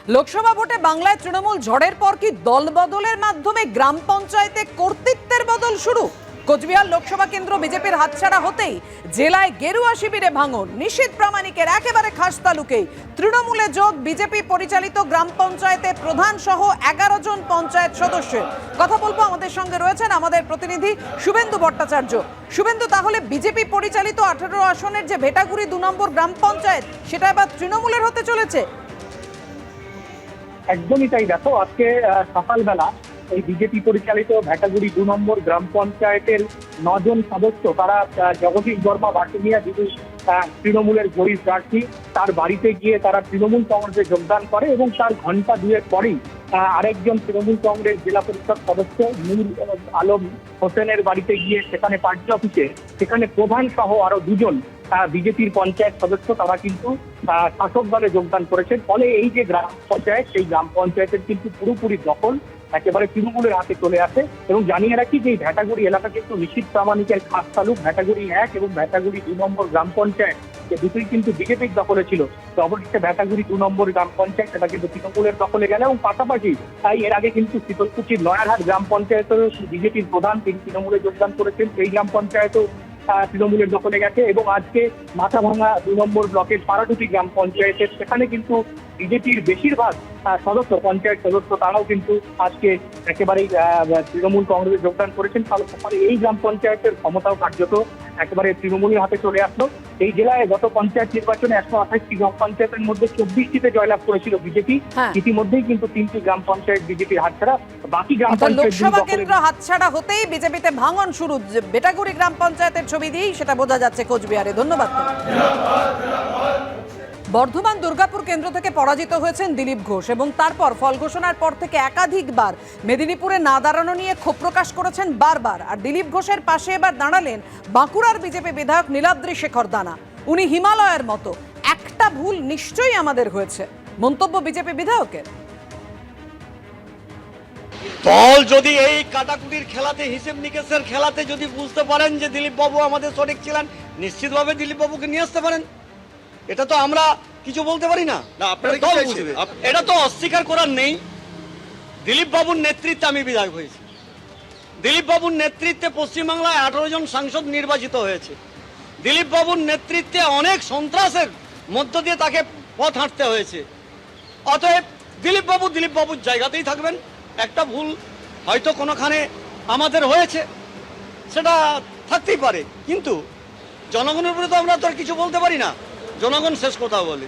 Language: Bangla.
লোকসভা ভোটে বাংলায় তৃণমূল ঝড়ের পর কি দল বদলের মাধ্যমে গ্রাম পঞ্চায়েতে কর্তৃত্বের বদল শুরু? কোচবিহার লোকসভা কেন্দ্র বিজেপির হাতছাড়া হতেই জেলায় গেরুয়া শিবিরে ভাঙন। নিশীথ প্রামাণিকের একেবারে খাস তালুকেই তৃণমূলে যোগ বিজেপি পরিচালিত গ্রাম পঞ্চায়েতে প্রধান সহ 11 জন পঞ্চায়েত সদস্যের। কথা বলবো, আমাদের সঙ্গে রয়েছেন আমাদের প্রতিনিধি শুভেন্দু ভট্টাচার্য। শুভেন্দু, তাহলে বিজেপি পরিচালিত 18 আসনের যে ভেটাগুড়ি 2 নম্বর গ্রাম পঞ্চায়েত, সেটা এবার তৃণমূলের হতে চলেছে? একদমই তাই। দেখো, আজকে সকালবেলা এই বিজেপি পরিচালিত ভেটাগুড়ি 2 নম্বর গ্রাম পঞ্চায়েতের 9 জন সদস্য, তারা জগদীশ বর্মা বাসুনিয়া যিনি তৃণমূলের জয়ী প্রার্থী, তার বাড়িতে গিয়ে তারা তৃণমূল কংগ্রেসে যোগদান করে এবং তার ঘন্টা দুয়েক পরেই আরেকজন তৃণমূল কংগ্রেস জেলা পরিষদ সদস্য নূর আলম হোসেনের বাড়িতে গিয়ে সেখানে পার্টি অফিসে সেখানে প্রধান সহ আরো 2 জন বিজেপির পঞ্চায়েত সদস্য তারা কিন্তু শাসক দলে যোগদান করেছেন। ফলে এই যে গ্রাম পঞ্চায়েত, সেই গ্রাম পঞ্চায়েতের কিন্তু পুরোপুরি দখল একেবারে তৃণমূলের হাতে চলে আসে। এবং জানিয়ে রাখি যে এই ভেটাগুড়ি এলাকা কিন্তু নিশীথ প্রামাণিকের খাস তালুক। ভেটাগুড়ি 1 এবং ভেটাগুড়ি 2 নম্বর গ্রাম পঞ্চায়েত, যে দুটোই কিন্তু বিজেপির দখলে ছিল। তো অবশেষে ভেটাগুড়ি 2 নম্বর গ্রাম পঞ্চায়েত এটা কিন্তু তৃণমূলের দখলে গেল। এবং পাশাপাশি এর আগে কিন্তু শীতলকুচির নয়ারহাট গ্রাম পঞ্চায়েতের বিজেপির প্রধান, তিনি তৃণমূলে যোগদান করেছেন, সেই গ্রাম পঞ্চায়েতও তৃণমূলের দখলে গেছে। এবং আজকে মাথাভাঙা 2 নম্বর ব্লকের পাড়াটুটি গ্রাম পঞ্চায়েতের সেখানে কিন্তু বিজেপির বেশিরভাগ সদস্য, পঞ্চায়েত সদস্য, তারাও কিন্তু আজকে একেবারেই তৃণমূল কংগ্রেসে যোগদান করেছেন। ফলে এই গ্রাম পঞ্চায়েতের ক্ষমতাও কার্যত একেবারে তৃণমূলের হাতে চলে আসলো। এই জেলায় গত পঞ্চায়েত নির্বাচনে 128টি গ্রাম পঞ্চায়েতের মধ্যে 24টিতে জয়লাভ করেছিল বিজেপি। ইতিমধ্যেই কিন্তু 3টি গ্রাম পঞ্চায়েত বিজেপির হাতছাড়া। বাকি গ্রাম পঞ্চায়েত লোকসভা কেন্দ্র হাতছাড়া হতেই বিজেপিতে ভাঙন শুরু। বেটাগুড়ি গ্রাম পঞ্চায়েতের ছবি দিয়েই সেটা বোঝা যাচ্ছে কোচবিহারে। ধন্যবাদ। বর্ধমান দুর্গাপুর কেন্দ্র থেকে পরাজিত হয়েছেন দিলীপ ঘোষ এবং তারপর ফল ঘোষণার পর থেকে একাধিকবার মেদিনীপুরে না দাঁড়ানো নিয়ে ক্ষোভ প্রকাশ করেছেন বারবার। আর দিলীপ ঘোষের পাশে এবার দাঁড়ালেন বাঁকুড়ার বিজেপি বিধায়ক নীলাদ্রি শেখর দানা। উনি হিমালয়ের মতো, একটা ভুল নিশ্চয়ই আমাদের হয়েছে, মন্তব্য বিজেপি বিধায়কের। দল যদি এই কাটাকুটির খেলাতে, হিসেব নিকেশের খেলাতে যদি বুঝতে পারেন যে দিলীপ বাবু আমাদের সঠিক ছিলেন, নিশ্চিতভাবে দিলীপ বাবুকে নিয়ে আসতে পারেন। এটা তো আমরা কিছু বলতে পারি না, দল বুঝবে। এটা তো অস্বীকার করার নেই। দিলীপ বাবুর নেতৃত্বে আমি বিধায়ক হয়েছি। দিলীপ বাবুর নেতৃত্বে পশ্চিমবাংলায় 18 জন সাংসদ নির্বাচিত হয়েছে। দিলীপ বাবুর নেতৃত্বে অনেক সন্ত্রাসের মধ্য দিয়ে তাকে পথ হাঁটতে হয়েছে। অতএব দিলীপ বাবুর জায়গাতেই থাকবেন। একটা ভুল হয়তো কোনোখানে আমাদের হয়েছে, সেটা থাকতেই পারে, কিন্তু জনগণের উপরে তো আমরা তো আর কিছু বলতে পারি না। জনগণ শেষ কথা বলে।